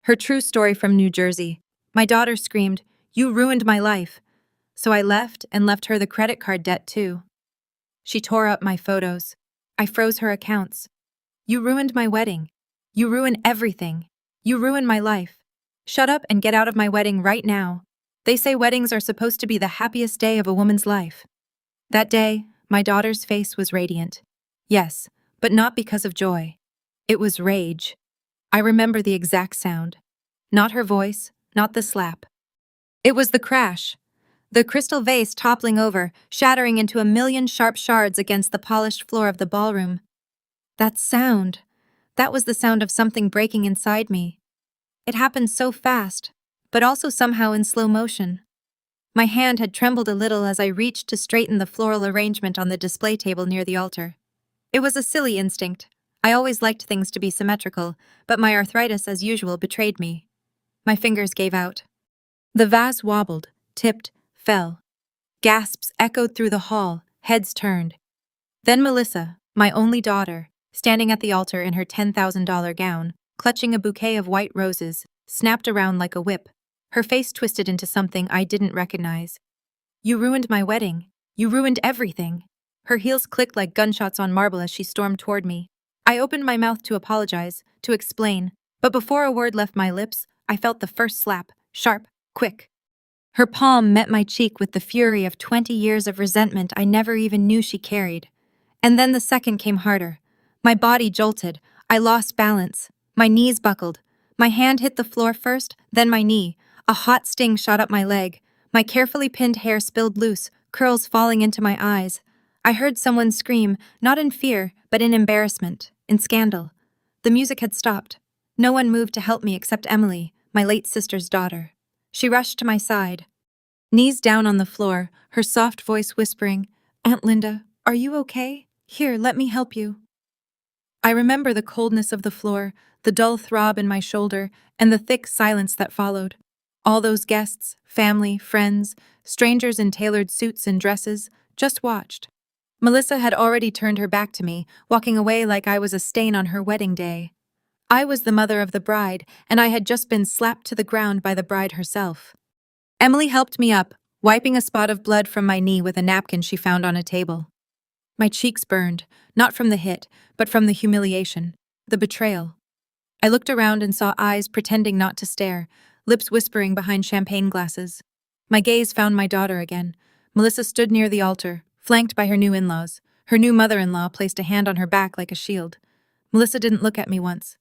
Her true story from New Jersey. My daughter screamed, "You ruined my life." So I left and left her the credit card debt too. She tore up my photos. I froze her accounts. "You ruined my wedding. You ruin everything. You ruin my life. Shut up and get out of my wedding right now. They say weddings are supposed to be the happiest day of a woman's life." That day, my daughter's face was radiant. Yes, but not because of joy. It was rage. I remember the exact sound. Not her voice, not the slap. It was the crash. The crystal vase toppling over, shattering into a million sharp shards against the polished floor of the ballroom. That sound. That was the sound of something breaking inside me. It happened so fast, but also somehow in slow motion. My hand had trembled a little as I reached to straighten the floral arrangement on the display table near the altar. It was a silly instinct. I always liked things to be symmetrical, but my arthritis, as usual, betrayed me. My fingers gave out. The vase wobbled, tipped, fell. Gasps echoed through the hall, heads turned. Then Melissa, my only daughter, standing at the altar in her $10,000 gown, clutching a bouquet of white roses, snapped around like a whip, her face twisted into something I didn't recognize. "You ruined my wedding. You ruined everything." Her heels clicked like gunshots on marble as she stormed toward me. I opened my mouth to apologize, to explain, but before a word left my lips, I felt the first slap, sharp, quick. Her palm met my cheek with the fury of 20 years of resentment I never even knew she carried. And then the second came harder. My body jolted. I lost balance. My knees buckled. My hand hit the floor first, then my knee. A hot sting shot up my leg. My carefully pinned hair spilled loose, curls falling into my eyes. I heard someone scream, not in fear, but in embarrassment, in scandal. The music had stopped. No one moved to help me except Emily, my late sister's daughter. She rushed to my side. Knees down on the floor, her soft voice whispering, "Aunt Linda, are you okay? Here, let me help you." I remember the coldness of the floor, the dull throb in my shoulder, and the thick silence that followed. All those guests, family, friends, strangers in tailored suits and dresses, just watched. Melissa had already turned her back to me, walking away like I was a stain on her wedding day. I was the mother of the bride, and I had just been slapped to the ground by the bride herself. Emily helped me up, wiping a spot of blood from my knee with a napkin she found on a table. My cheeks burned, not from the hit, but from the humiliation, the betrayal. I looked around and saw eyes pretending not to stare, lips whispering behind champagne glasses. My gaze found my daughter again. Melissa stood near the altar, flanked by her new in-laws. Her new mother-in-law placed a hand on her back like a shield. Melissa didn't look at me once.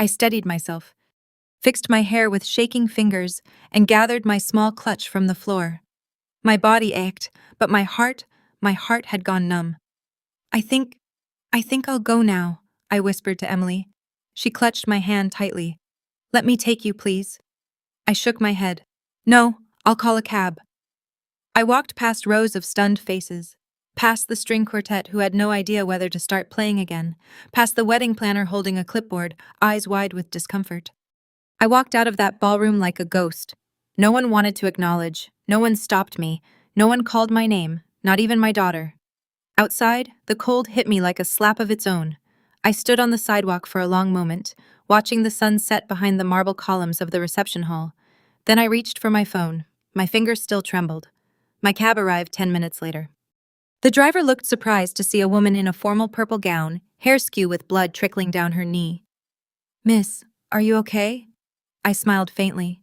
I steadied myself, fixed my hair with shaking fingers, and gathered my small clutch from the floor. My body ached, but my heart had gone numb. I think I'll go now," I whispered to Emily. She clutched my hand tightly. "Let me take you, please." I shook my head. "No, I'll call a cab." I walked past rows of stunned faces, past the string quartet who had no idea whether to start playing again, past the wedding planner holding a clipboard, eyes wide with discomfort. I walked out of that ballroom like a ghost. No one wanted to acknowledge, no one stopped me, no one called my name, not even my daughter. Outside, the cold hit me like a slap of its own. I stood on the sidewalk for a long moment, watching the sun set behind the marble columns of the reception hall. Then I reached for my phone. My fingers still trembled. My cab arrived 10 minutes later. The driver looked surprised to see a woman in a formal purple gown, hair skew with blood trickling down her knee. "Miss, are you okay?" I smiled faintly.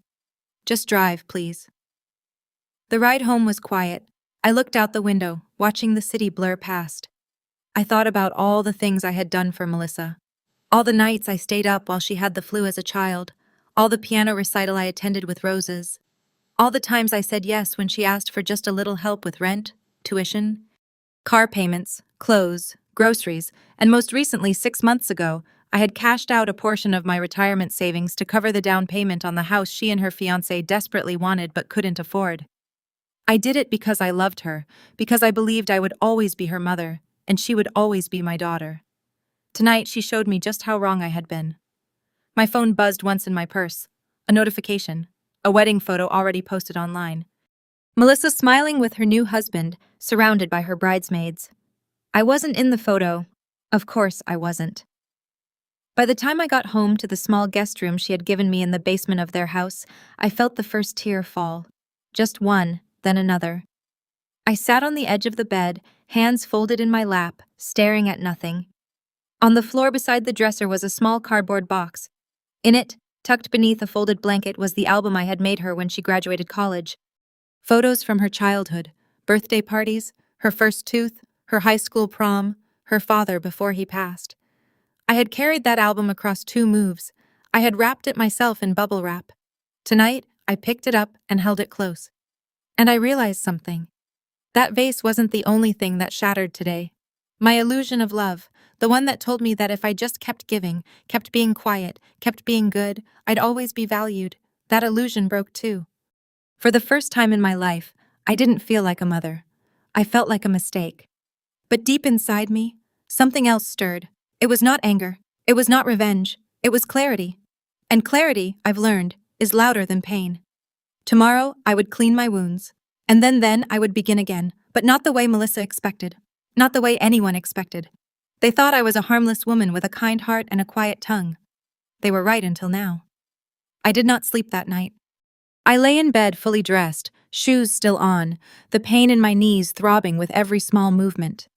"Just drive, please." The ride home was quiet. I looked out the window, watching the city blur past. I thought about all the things I had done for Melissa. All the nights I stayed up while she had the flu as a child. All the piano recital I attended with roses. All the times I said yes when she asked for just a little help with rent, tuition, car payments, clothes, groceries, and most recently 6 months ago, I had cashed out a portion of my retirement savings to cover the down payment on the house she and her fiancé desperately wanted but couldn't afford. I did it because I loved her, because I believed I would always be her mother, and she would always be my daughter. Tonight, she showed me just how wrong I had been. My phone buzzed once in my purse. A notification. A wedding photo already posted online. Melissa smiling with her new husband, surrounded by her bridesmaids. I wasn't in the photo. Of course I wasn't. By the time I got home to the small guest room she had given me in the basement of their house, I felt the first tear fall. Just one, then another. I sat on the edge of the bed, hands folded in my lap, staring at nothing. On the floor beside the dresser was a small cardboard box. In it, tucked beneath a folded blanket, was the album I had made her when she graduated college. Photos from her childhood, birthday parties, her first tooth, her high school prom, her father before he passed. I had carried that album across 2 moves. I had wrapped it myself in bubble wrap. Tonight, I picked it up and held it close. And I realized something. That vase wasn't the only thing that shattered today. My illusion of love, the one that told me that if I just kept giving, kept being quiet, kept being good, I'd always be valued, that illusion broke too. For the first time in my life, I didn't feel like a mother. I felt like a mistake. But deep inside me, something else stirred. It was not anger. It was not revenge. It was clarity. And clarity, I've learned, is louder than pain. Tomorrow, I would clean my wounds. And then I would begin again, but not the way Melissa expected. Not the way anyone expected. They thought I was a harmless woman with a kind heart and a quiet tongue. They were right until now. I did not sleep that night. I lay in bed fully dressed, shoes still on, the pain in my knees throbbing with every small movement.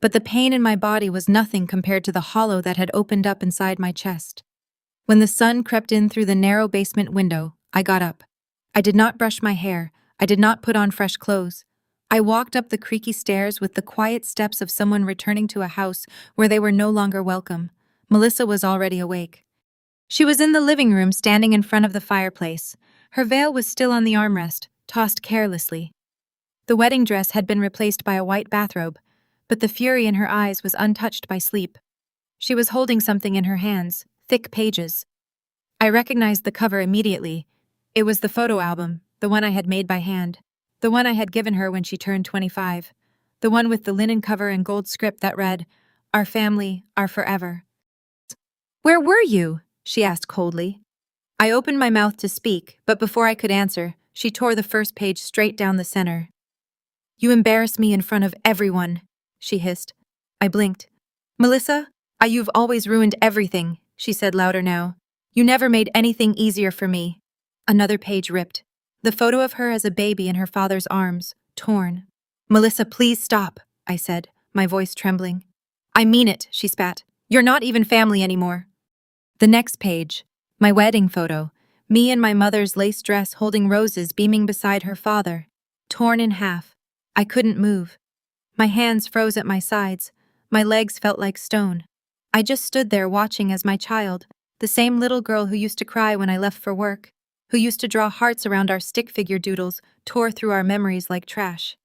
But the pain in my body was nothing compared to the hollow that had opened up inside my chest. When the sun crept in through the narrow basement window, I got up. I did not brush my hair. I did not put on fresh clothes. I walked up the creaky stairs with the quiet steps of someone returning to a house where they were no longer welcome. Melissa was already awake. She was in the living room, standing in front of the fireplace. Her veil was still on the armrest, tossed carelessly. The wedding dress had been replaced by a white bathrobe, but the fury in her eyes was untouched by sleep. She was holding something in her hands, thick pages. I recognized the cover immediately. It was the photo album, the one I had made by hand, the one I had given her when she turned 25, the one with the linen cover and gold script that read, "Our family, our forever." "Where were you?" she asked coldly. I opened my mouth to speak, but before I could answer, she tore the first page straight down the center. "You embarrass me in front of everyone," she hissed. I blinked. "Melissa, you've always ruined everything," she said louder now. "You never made anything easier for me." Another page ripped. The photo of her as a baby in her father's arms, torn. "Melissa, please stop," I said, my voice trembling. "I mean it," she spat. "You're not even family anymore." The next page. My wedding photo. Me in my mother's lace dress holding roses beaming beside her father. Torn in half. I couldn't move. My hands froze at my sides. My legs felt like stone. I just stood there watching as my child, the same little girl who used to cry when I left for work, who used to draw hearts around our stick figure doodles, tore through our memories like trash.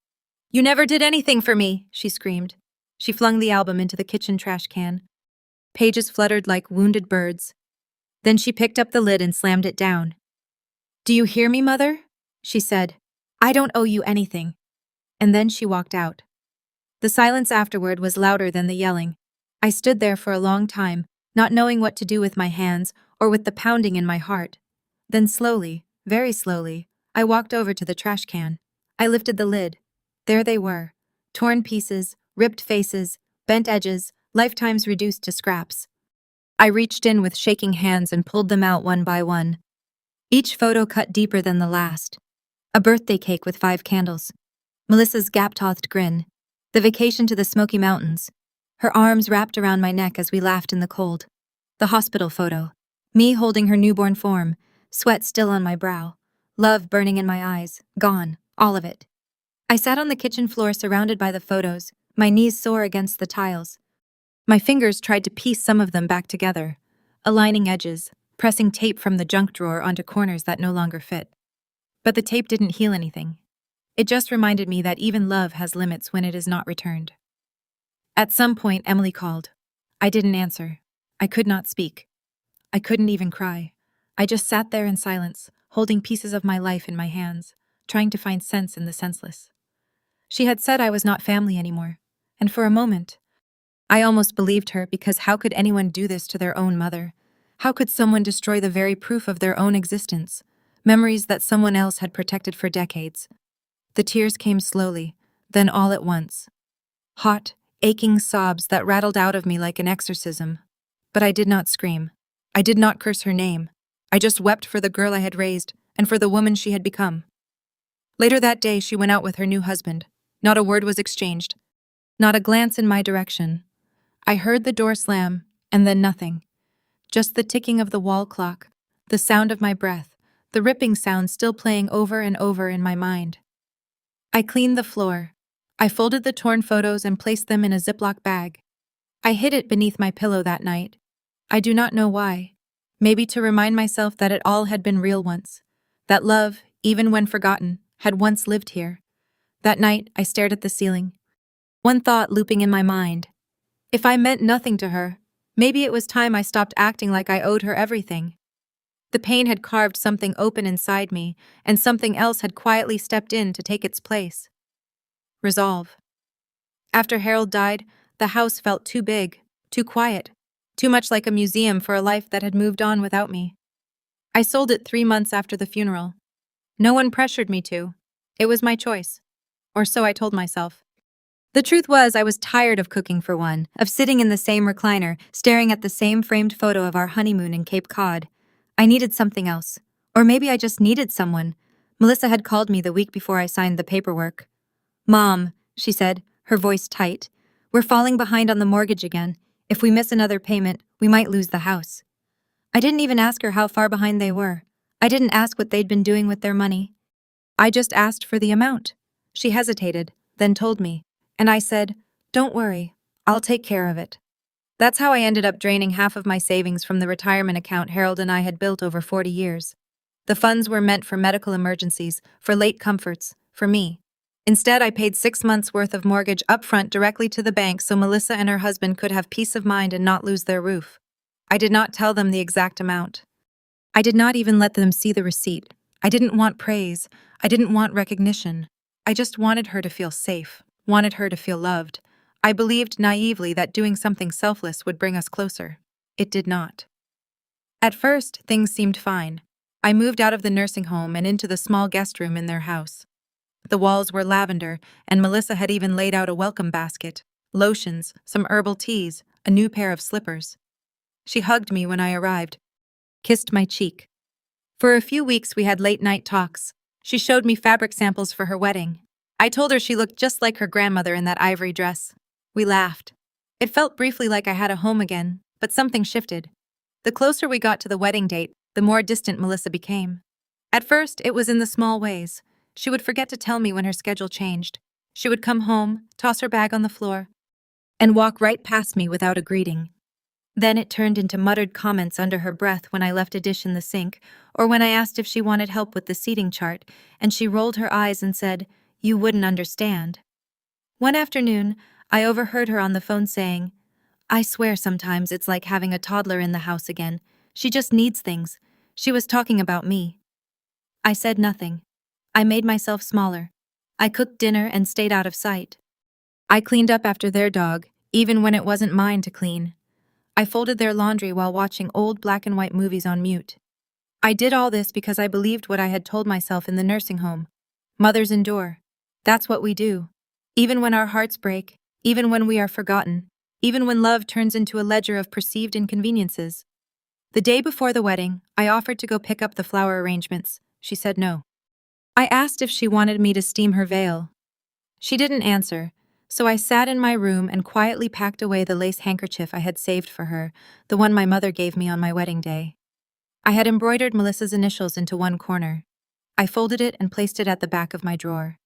"You never did anything for me," she screamed. She flung the album into the kitchen trash can. Pages fluttered like wounded birds. Then she picked up the lid and slammed it down. "Do you hear me, Mother?" she said. "I don't owe you anything." And then she walked out. The silence afterward was louder than the yelling. I stood there for a long time, not knowing what to do with my hands or with the pounding in my heart. Then slowly, very slowly, I walked over to the trash can. I lifted the lid. There they were. Torn pieces, ripped faces, bent edges, lifetimes reduced to scraps. I reached in with shaking hands and pulled them out one by one. Each photo cut deeper than the last. A birthday cake with 5 candles. Melissa's gap-toothed grin. The vacation to the Smoky Mountains. Her arms wrapped around my neck as we laughed in the cold. The hospital photo. Me holding her newborn form, sweat still on my brow. Love burning in my eyes. Gone. All of it. I sat on the kitchen floor surrounded by the photos, my knees sore against the tiles. My fingers tried to piece some of them back together, aligning edges, pressing tape from the junk drawer onto corners that no longer fit. But the tape didn't heal anything. It just reminded me that even love has limits when it is not returned. At some point, Emily called. I didn't answer. I could not speak. I couldn't even cry. I just sat there in silence, holding pieces of my life in my hands, trying to find sense in the senseless. She had said I was not family anymore, and for a moment, I almost believed her, because how could anyone do this to their own mother? How could someone destroy the very proof of their own existence, memories that someone else had protected for decades? The tears came slowly, then all at once. Hot, aching sobs that rattled out of me like an exorcism. But I did not scream. I did not curse her name. I just wept for the girl I had raised and for the woman she had become. Later that day, she went out with her new husband. Not a word was exchanged. Not a glance in my direction. I heard the door slam, and then nothing. Just the ticking of the wall clock, the sound of my breath, the ripping sound still playing over and over in my mind. I cleaned the floor. I folded the torn photos and placed them in a Ziploc bag. I hid it beneath my pillow that night. I do not know why. Maybe to remind myself that it all had been real once. That love, even when forgotten, had once lived here. That night, I stared at the ceiling. One thought looping in my mind. If I meant nothing to her, maybe it was time I stopped acting like I owed her everything. The pain had carved something open inside me, and something else had quietly stepped in to take its place. Resolve. After Harold died, the house felt too big, too quiet, too much like a museum for a life that had moved on without me. I sold it 3 months after the funeral. No one pressured me to. It was my choice. Or so I told myself. The truth was, I was tired of cooking for one, of sitting in the same recliner, staring at the same framed photo of our honeymoon in Cape Cod. I needed something else. Or maybe I just needed someone. Melissa had called me the week before I signed the paperwork. "Mom," she said, her voice tight, "we're falling behind on the mortgage again. If we miss another payment, we might lose the house." I didn't even ask her how far behind they were. I didn't ask what they'd been doing with their money. I just asked for the amount. She hesitated, then told me. And I said, "Don't worry, I'll take care of it." That's how I ended up draining half of my savings from the retirement account Harold and I had built over 40 years. The funds were meant for medical emergencies, for late comforts, for me. Instead, I paid 6 months' worth of mortgage upfront directly to the bank so Melissa and her husband could have peace of mind and not lose their roof. I did not tell them the exact amount. I did not even let them see the receipt. I didn't want praise. I didn't want recognition. I just wanted her to feel safe, wanted her to feel loved. I believed naively that doing something selfless would bring us closer. It did not. At first, things seemed fine. I moved out of the nursing home and into the small guest room in their house. The walls were lavender, and Melissa had even laid out a welcome basket, lotions, some herbal teas, a new pair of slippers. She hugged me when I arrived, kissed my cheek. For a few weeks we had late-night talks. She showed me fabric samples for her wedding. I told her she looked just like her grandmother in that ivory dress. We laughed. It felt briefly like I had a home again, but something shifted. The closer we got to the wedding date, the more distant Melissa became. At first, it was in the small ways. She would forget to tell me when her schedule changed. She would come home, toss her bag on the floor, and walk right past me without a greeting. Then it turned into muttered comments under her breath when I left a dish in the sink, or when I asked if she wanted help with the seating chart, and she rolled her eyes and said, "You wouldn't understand." One afternoon, I overheard her on the phone saying, "I swear sometimes it's like having a toddler in the house again. She just needs things." She was talking about me. I said nothing. I made myself smaller. I cooked dinner and stayed out of sight. I cleaned up after their dog, even when it wasn't mine to clean. I folded their laundry while watching old black and white movies on mute. I did all this because I believed what I had told myself in the nursing home. Mothers endure. That's what we do. Even when our hearts break, even when we are forgotten, even when love turns into a ledger of perceived inconveniences. The day before the wedding, I offered to go pick up the flower arrangements. She said no. I asked if she wanted me to steam her veil. She didn't answer, so I sat in my room and quietly packed away the lace handkerchief I had saved for her, the one my mother gave me on my wedding day. I had embroidered Melissa's initials into one corner. I folded it and placed it at the back of my drawer.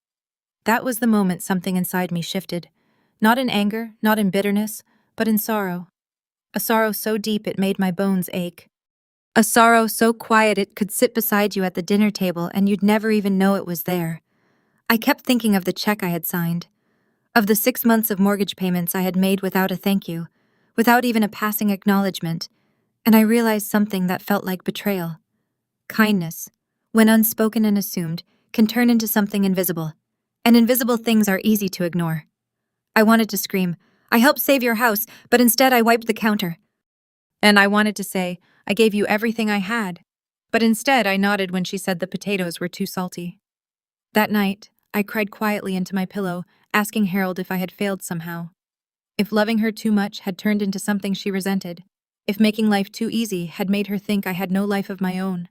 That was the moment something inside me shifted. Not in anger, not in bitterness, but in sorrow. A sorrow so deep it made my bones ache. A sorrow so quiet it could sit beside you at the dinner table and you'd never even know it was there. I kept thinking of the check I had signed, of the 6 months of mortgage payments I had made without a thank you, without even a passing acknowledgement, and I realized something that felt like betrayal. Kindness, when unspoken and assumed, can turn into something invisible, and invisible things are easy to ignore. I wanted to scream, "I helped save your house," but instead I wiped the counter. And I wanted to say, "I gave you everything I had," but instead I nodded when she said the potatoes were too salty. That night, I cried quietly into my pillow, asking Harold if I had failed somehow. If loving her too much had turned into something she resented. if making life too easy had made her think I had no life of my own.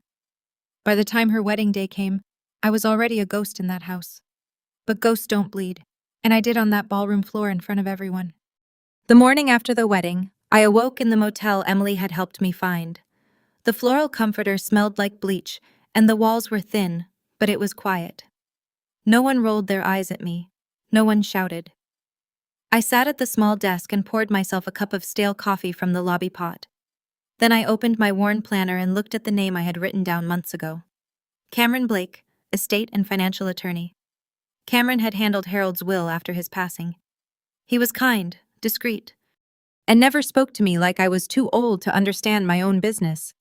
By the time her wedding day came, I was already a ghost in that house. But ghosts don't bleed, and I did on that ballroom floor in front of everyone. The morning after the wedding, I awoke in the motel Emily had helped me find. The floral comforter smelled like bleach, and the walls were thin, but it was quiet. No one rolled their eyes at me. No one shouted. I sat at the small desk and poured myself a cup of stale coffee from the lobby pot. Then I opened my worn planner and looked at the name I had written down months ago. Cameron Blake, estate and financial attorney. Cameron had handled Harold's will after his passing. He was kind, discreet, and never spoke to me like I was too old to understand my own business.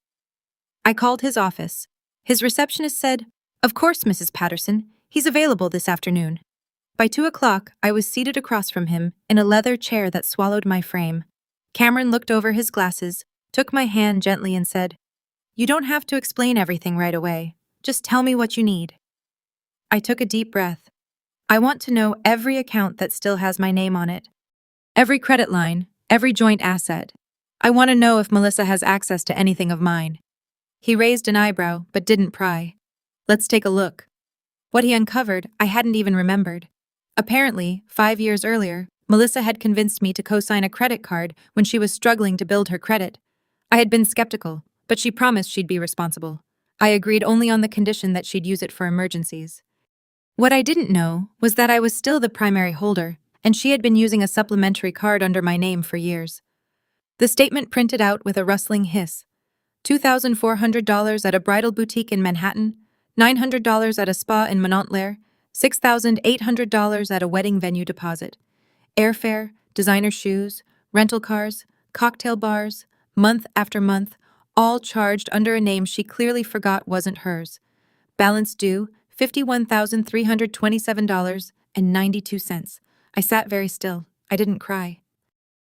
I called his office. His receptionist said, "Of course, Mrs. Patterson, he's available this afternoon." By 2 o'clock, I was seated across from him in a leather chair that swallowed my frame. Cameron looked over his glasses, took my hand gently and said, "You don't have to explain everything right away. Just tell me what you need." I took a deep breath. I want to know every account that still has my name on it. Every credit line, every joint asset. I want to know if Melissa has access to anything of mine. He raised an eyebrow, but didn't pry. "Let's take a look." What he uncovered, I hadn't even remembered. Apparently, 5 years earlier, Melissa had convinced me to co-sign a credit card when she was struggling to build her credit. I had been skeptical, but she promised she'd be responsible. I agreed only on the condition that she'd use it for emergencies. What I didn't know was that I was still the primary holder, and she had been using a supplementary card under my name for years. The statement printed out with a rustling hiss. $2,400 at a bridal boutique in Manhattan, $900 at a spa in Montclair, $6,800 at a wedding venue deposit. Airfare, designer shoes, rental cars, cocktail bars, month after month, all charged under a name she clearly forgot wasn't hers. Balance due, $51,327.92. I sat very still. I didn't cry.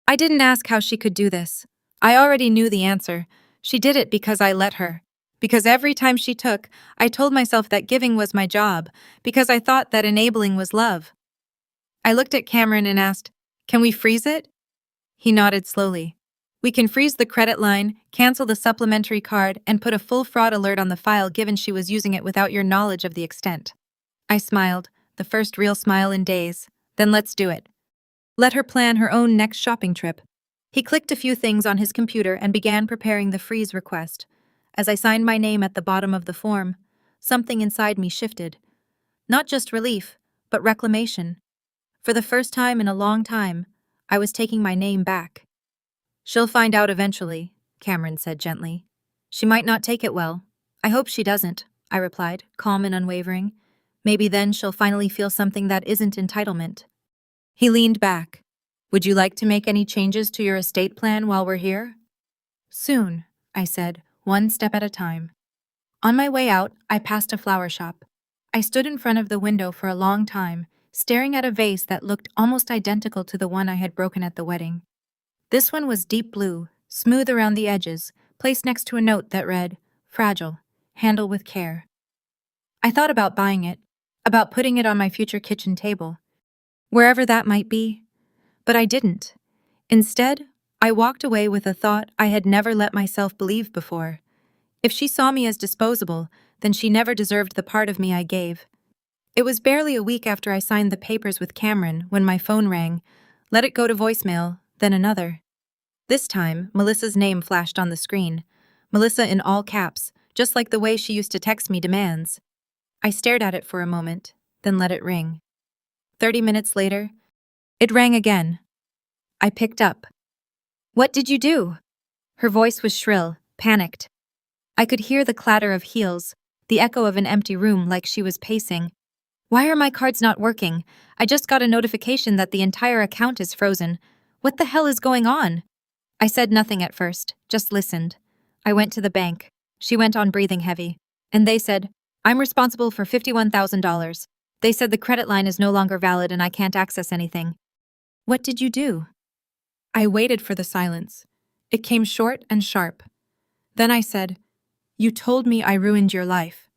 I didn't ask how she could do this. I already knew the answer. She did it because I let her. Because every time she took, I told myself that giving was my job, because I thought that enabling was love. I looked at Cameron and asked, "Can we freeze it?" He nodded slowly. "We can freeze the credit line, cancel the supplementary card, and put a full fraud alert on the file given she was using it without your knowledge of the extent." I smiled, the first real smile in days. "Then let's do it. Let her plan her own next shopping trip." He clicked a few things on his computer and began preparing the freeze request. As I signed my name at the bottom of the form, something inside me shifted. Not just relief, but reclamation. For the first time in a long time, I was taking my name back. "She'll find out eventually," Cameron said gently. "She might not take it well. I hope she doesn't," I replied, calm and unwavering. "Maybe then she'll finally feel something that isn't entitlement." He leaned back. "Would you like to make any changes to your estate plan while we're here?" "Soon," I said, one step at a time. On my way out, I passed a flower shop. I stood in front of the window for a long time, staring at a vase that looked almost identical to the one I had broken at the wedding. This one was deep blue, smooth around the edges, placed next to a note that read, "Fragile, handle with care." I thought about buying it, about putting it on my future kitchen table, wherever that might be, but I didn't. Instead, I walked away with a thought I had never let myself believe before. If she saw me as disposable, then she never deserved the part of me I gave. It was barely a week after I signed the papers with Cameron when my phone rang, let it go to voicemail, then another. This time, Melissa's name flashed on the screen. Melissa in all caps, just like the way she used to text me demands. I stared at it for a moment, then let it ring. 30 minutes later, it rang again. I picked up. "What did you do?" Her voice was shrill, panicked. I could hear the clatter of heels, the echo of an empty room like she was pacing. "Why are my cards not working? I just got a notification that the entire account is frozen. What the hell is going on?" I said nothing at first, just listened. I went to the bank. She went on breathing heavy. And they said, "I'm responsible for $51,000. They said the credit line is no longer valid and I can't access anything." "What did you do?" I waited for the silence. It came short and sharp. Then I said, "You told me I ruined your life."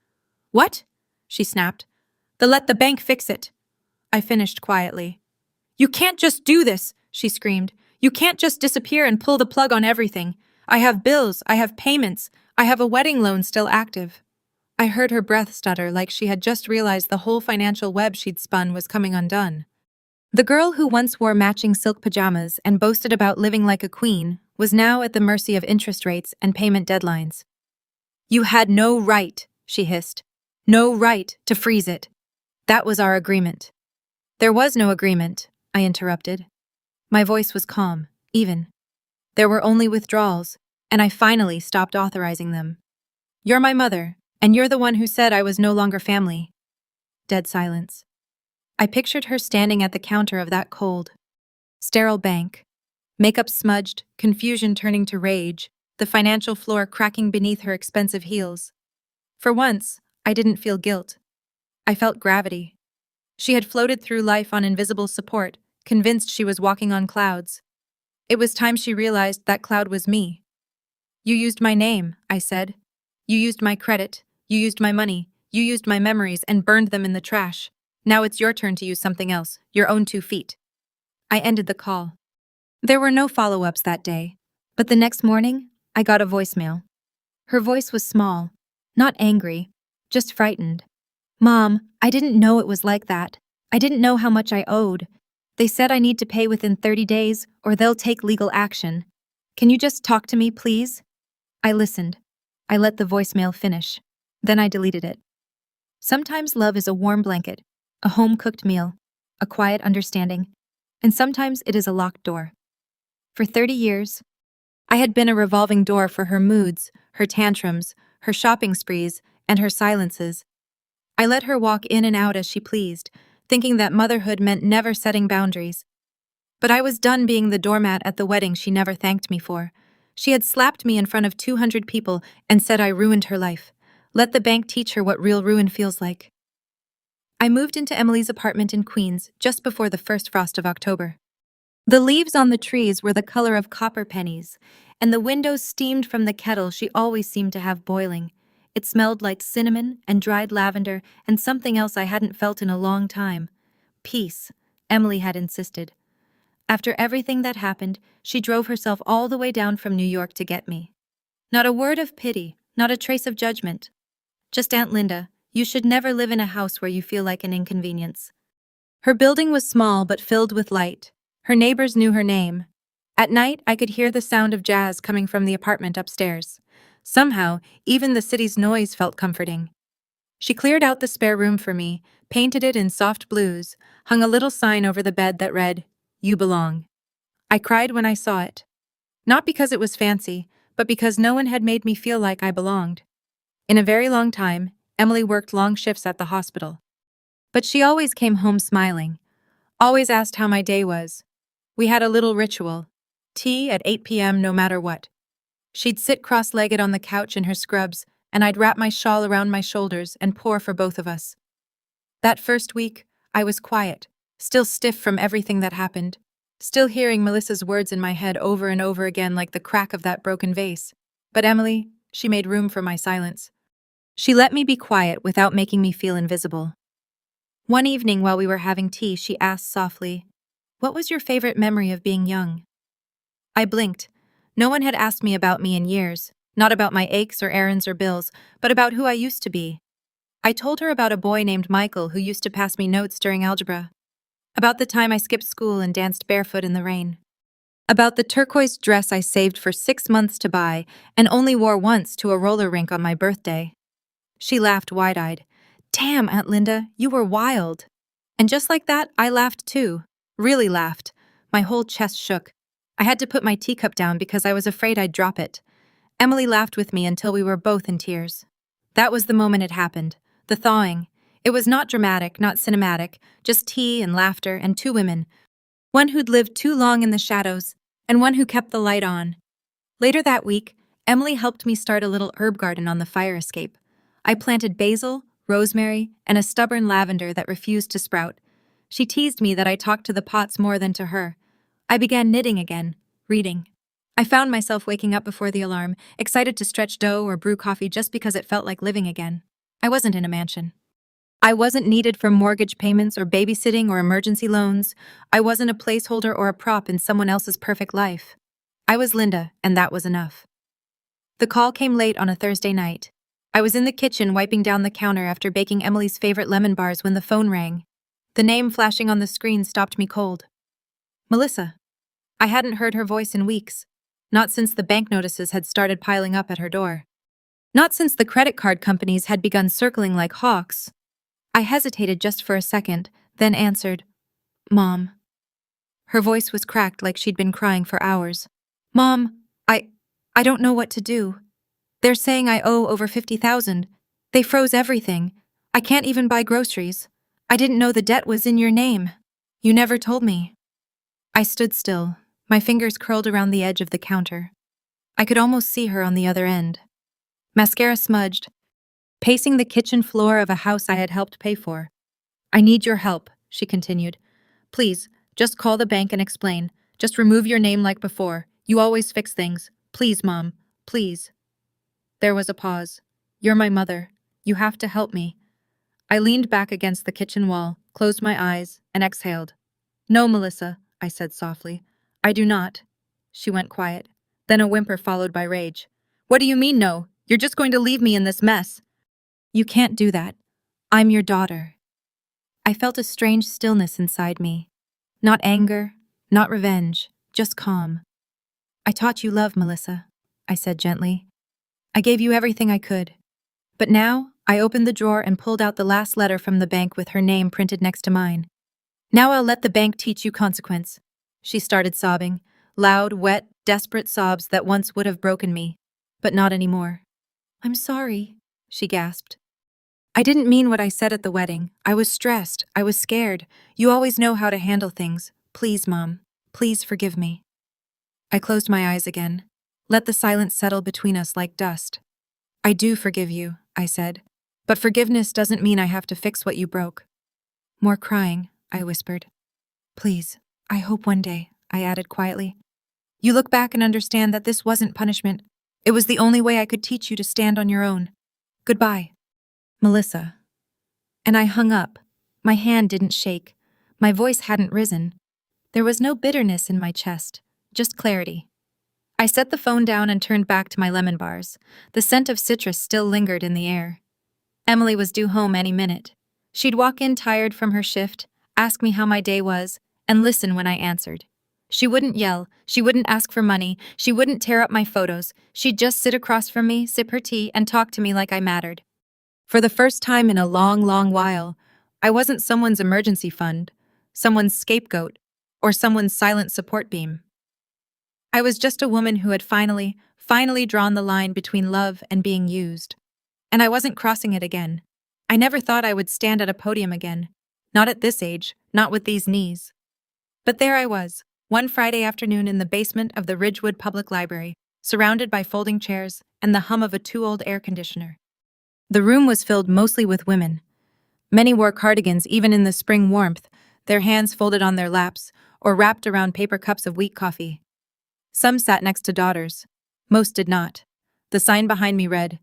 "What?" she snapped. Let the bank fix it." I finished quietly. "You can't just do this," she screamed. "You can't just disappear and pull the plug on everything. I have bills, I have payments, I have a wedding loan still active. I heard her breath stutter like she had just realized the whole financial web she'd spun was coming undone. The girl who once wore matching silk pajamas and boasted about living like a queen was now at the mercy of interest rates and payment deadlines. You had no right, she hissed. No right to freeze it. That was our agreement. There was no agreement, I interrupted. My voice was calm, even. There were only withdrawals, and I finally stopped authorizing them. You're my mother, and you're the one who said I was no longer family. Dead silence. I pictured her standing at the counter of that cold, sterile bank, makeup smudged, confusion turning to rage, the financial floor cracking beneath her expensive heels. For once, I didn't feel guilt. I felt gravity. She had floated through life on invisible support, convinced she was walking on clouds. It was time she realized that cloud was me. You used my name, I said. You used my credit, you used my money, you used my memories and burned them in the trash. Now it's your turn to use something else, your own 2 feet. I ended the call. There were no follow-ups that day, but the next morning, I got a voicemail. Her voice was small, not angry, just frightened. Mom, I didn't know it was like that. I didn't know how much I owed. They said I need to pay within 30 days or they'll take legal action. Can you just talk to me, please? I listened. I let the voicemail finish. Then I deleted it. Sometimes love is a warm blanket, a home-cooked meal, a quiet understanding, and sometimes it is a locked door. For 30 years, I had been a revolving door for her moods, her tantrums, her shopping sprees, and her silences. I let her walk in and out as she pleased, thinking that motherhood meant never setting boundaries. But I was done being the doormat at the wedding she never thanked me for. She had slapped me in front of 200 people and said I ruined her life. Let the bank teach her what real ruin feels like. I moved into Emily's apartment in Queens just before the first frost of October. The leaves on the trees were the color of copper pennies, and the windows steamed from the kettle she always seemed to have boiling. It smelled like cinnamon and dried lavender and something else I hadn't felt in a long time. Peace, Emily had insisted. After everything that happened, she drove herself all the way down from New York to get me. Not a word of pity, not a trace of judgment. Just Aunt Linda, you should never live in a house where you feel like an inconvenience. Her building was small but filled with light. Her neighbors knew her name. At night, I could hear the sound of jazz coming from the apartment upstairs. Somehow, even the city's noise felt comforting. She cleared out the spare room for me, painted it in soft blues, hung a little sign over the bed that read, "You belong." I cried when I saw it. Not because it was fancy, but because no one had made me feel like I belonged. In a very long time, Emily worked long shifts at the hospital. But she always came home smiling, always asked how my day was. We had a little ritual, tea at 8 p.m. no matter what. She'd sit cross-legged on the couch in her scrubs, and I'd wrap my shawl around my shoulders and pour for both of us. That first week, I was quiet, still stiff from everything that happened, still hearing Melissa's words in my head over and over again like the crack of that broken vase. But Emily, she made room for my silence. She let me be quiet without making me feel invisible. One evening while we were having tea, she asked softly, "What was your favorite memory of being young?" I blinked. No one had asked me about me in years, not about my aches or errands or bills, but about who I used to be. I told her about a boy named Michael who used to pass me notes during algebra, about the time I skipped school and danced barefoot in the rain, about the turquoise dress I saved for 6 months to buy and only wore once to a roller rink on my birthday. She laughed wide-eyed. "Damn, Aunt Linda, you were wild." And just like that, I laughed too. Really laughed. My whole chest shook. I had to put my teacup down because I was afraid I'd drop it. Emily laughed with me until we were both in tears. That was the moment it happened. The thawing. It was not dramatic, not cinematic, just tea and laughter and 2 women. One who'd lived too long in the shadows, and one who kept the light on. Later that week, Emily helped me start a little herb garden on the fire escape. I planted basil, rosemary, and a stubborn lavender that refused to sprout. She teased me that I talked to the pots more than to her. I began knitting again, reading. I found myself waking up before the alarm, excited to stretch dough or brew coffee just because it felt like living again. I wasn't in a mansion. I wasn't needed for mortgage payments or babysitting or emergency loans. I wasn't a placeholder or a prop in someone else's perfect life. I was Linda, and that was enough. The call came late on a Thursday night. I was in the kitchen wiping down the counter after baking Emily's favorite lemon bars when the phone rang. The name flashing on the screen stopped me cold. Melissa. I hadn't heard her voice in weeks. Not since the bank notices had started piling up at her door. Not since the credit card companies had begun circling like hawks. I hesitated just for a second, then answered, Mom. Her voice was cracked like she'd been crying for hours. Mom, I don't know what to do. They're saying I owe over 50,000. They froze everything. I can't even buy groceries. I didn't know the debt was in your name. You never told me. I stood still, my fingers curled around the edge of the counter. I could almost see her on the other end. Mascara smudged, pacing the kitchen floor of a house I had helped pay for. I need your help, she continued. Please, just call the bank and explain. Just remove your name like before. You always fix things. Please, Mom. Please. There was a pause. You're my mother. You have to help me. I leaned back against the kitchen wall, closed my eyes, and exhaled. No, Melissa, I said softly. I do not. She went quiet. Then a whimper followed by rage. What do you mean, no? You're just going to leave me in this mess. You can't do that. I'm your daughter. I felt a strange stillness inside me. Not anger, not revenge, just calm. I taught you love, Melissa, I said gently. I gave you everything I could. But now, I opened the drawer and pulled out the last letter from the bank with her name printed next to mine. Now I'll let the bank teach you consequence. She started sobbing, loud, wet, desperate sobs that once would have broken me, but not anymore. I'm sorry, she gasped. I didn't mean what I said at the wedding. I was stressed. I was scared. You always know how to handle things. Please, Mom. Please forgive me. I closed my eyes again. Let the silence settle between us like dust. I do forgive you, I said. But forgiveness doesn't mean I have to fix what you broke. More crying, I whispered. Please, I hope one day, I added quietly. You look back and understand that this wasn't punishment. It was the only way I could teach you to stand on your own. Goodbye. Melissa. And I hung up. My hand didn't shake. My voice hadn't risen. There was no bitterness in my chest, just clarity. I set the phone down and turned back to my lemon bars. The scent of citrus still lingered in the air. Emily was due home any minute. She'd walk in tired from her shift, ask me how my day was, and listen when I answered. She wouldn't yell, she wouldn't ask for money, she wouldn't tear up my photos. She'd just sit across from me, sip her tea, and talk to me like I mattered. For the first time in a long, long while, I wasn't someone's emergency fund, someone's scapegoat, or someone's silent support beam. I was just a woman who had finally drawn the line between love and being used. And I wasn't crossing it again. I never thought I would stand at a podium again. Not at this age, not with these knees. But there I was, one Friday afternoon in the basement of the Ridgewood Public Library, surrounded by folding chairs and the hum of a too-old air conditioner. The room was filled mostly with women. Many wore cardigans even in the spring warmth, their hands folded on their laps or wrapped around paper cups of weak coffee. Some sat next to daughters. Most did not. The sign behind me read,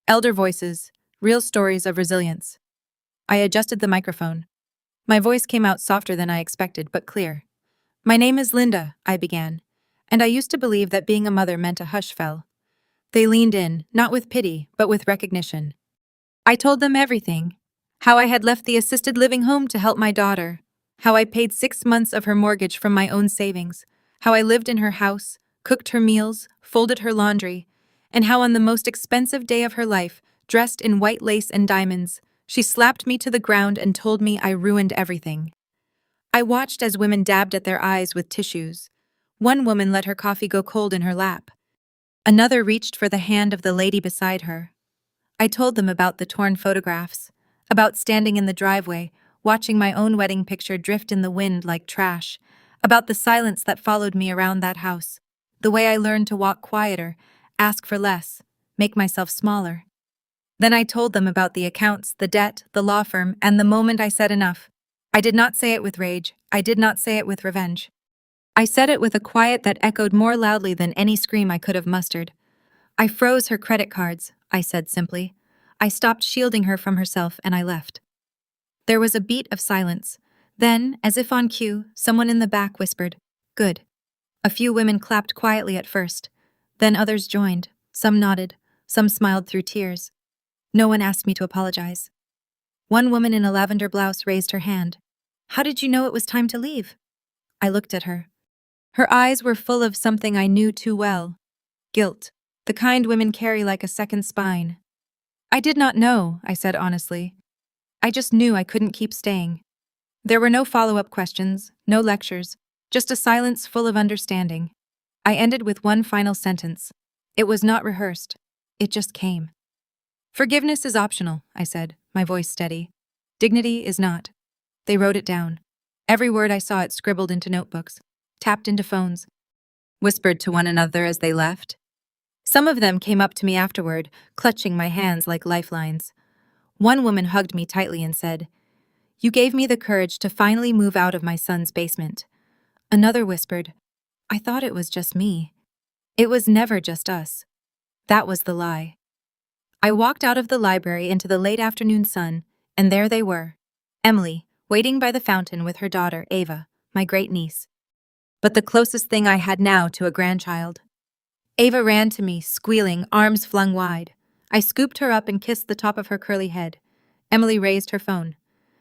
Elder Voices, Real Stories of Resilience. I adjusted the microphone. My voice came out softer than I expected, but clear. My name is Linda, I began, and I used to believe that being a mother meant a hush fell. They leaned in, not with pity, but with recognition. I told them everything. How I had left the assisted living home to help my daughter. How I paid 6 months of her mortgage from my own savings. How I lived in her house, cooked her meals, folded her laundry, and how on the most expensive day of her life, dressed in white lace and diamonds, she slapped me to the ground and told me I ruined everything. I watched as women dabbed at their eyes with tissues. One woman let her coffee go cold in her lap. Another reached for the hand of the lady beside her. I told them about the torn photographs, about standing in the driveway, watching my own wedding picture drift in the wind like trash, about the silence that followed me around that house, the way I learned to walk quieter, ask for less, make myself smaller. Then I told them about the accounts, the debt, the law firm, and the moment I said enough. I did not say it with rage. I did not say it with revenge. I said it with a quiet that echoed more loudly than any scream I could have mustered. I froze her credit cards, I said simply. I stopped shielding her from herself and I left. There was a beat of silence. Then, as if on cue, someone in the back whispered, "Good." A few women clapped quietly at first. Then others joined. Some nodded, some smiled through tears. No one asked me to apologize. One woman in a lavender blouse raised her hand. How did you know it was time to leave? I looked at her. Her eyes were full of something I knew too well. Guilt, the kind women carry like a second spine. I did not know, I said honestly. I just knew I couldn't keep staying. There were no follow-up questions, no lectures, just a silence full of understanding. I ended with one final sentence. It was not rehearsed. It just came. Forgiveness is optional, I said, my voice steady. Dignity is not. They wrote it down. Every word I saw it scribbled into notebooks, tapped into phones, whispered to one another as they left. Some of them came up to me afterward, clutching my hands like lifelines. One woman hugged me tightly and said, "You gave me the courage to finally move out of my son's basement." Another whispered, "I thought it was just me." It was never just us. That was the lie. I walked out of the library into the late afternoon sun, and there they were. Emily, waiting by the fountain with her daughter, Ava, my great-niece. But the closest thing I had now to a grandchild. Ava ran to me, squealing, arms flung wide. I scooped her up and kissed the top of her curly head. Emily raised her phone.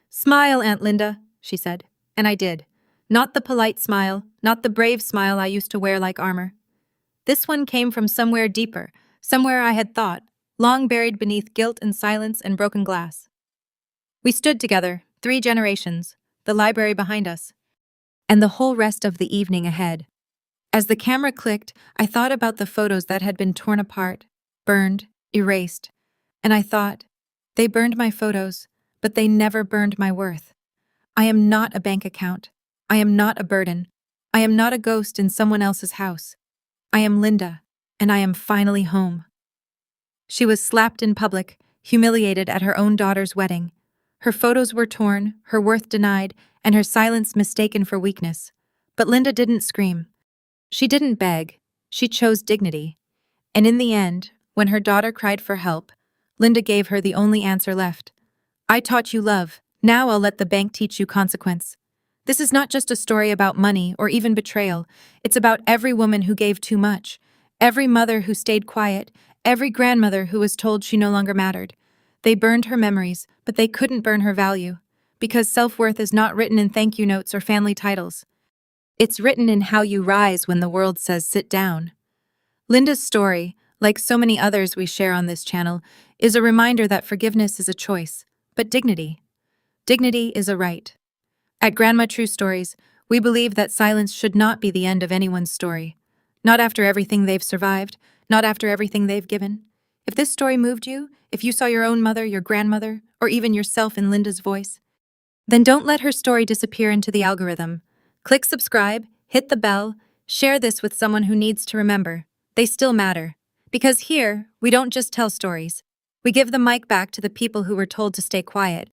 "Smile, Aunt Linda," she said. And I did. Not the polite smile, not the brave smile I used to wear like armor. This one came from somewhere deeper, somewhere I had thought, long buried beneath guilt and silence and broken glass. We stood together, 3 generations, the library behind us, and the whole rest of the evening ahead. As the camera clicked, I thought about the photos that had been torn apart, burned, erased, and I thought, they burned my photos, but they never burned my worth. I am not a bank account. I am not a burden. I am not a ghost in someone else's house. I am Linda, and I am finally home. She was slapped in public, humiliated at her own daughter's wedding. Her photos were torn, her worth denied, and her silence mistaken for weakness. But Linda didn't scream. She didn't beg. She chose dignity. And in the end, when her daughter cried for help, Linda gave her the only answer left. "I taught you love. Now I'll let the bank teach you consequence." This is not just a story about money or even betrayal. It's about every woman who gave too much, every mother who stayed quiet, every grandmother who was told she no longer mattered. They burned her memories, but they couldn't burn her value. Because self-worth is not written in thank you notes or family titles. It's written in how you rise when the world says sit down. Linda's story, like so many others we share on this channel, is a reminder that forgiveness is a choice, but dignity is a right. At Grandma True Stories, we believe that silence should not be the end of anyone's story. Not after everything they've survived, not after everything they've given. If this story moved you, if you saw your own mother, your grandmother, or even yourself in Linda's voice, then don't let her story disappear into the algorithm. Click subscribe, hit the bell, share this with someone who needs to remember. They still matter. Because here, we don't just tell stories. We give the mic back to the people who were told to stay quiet,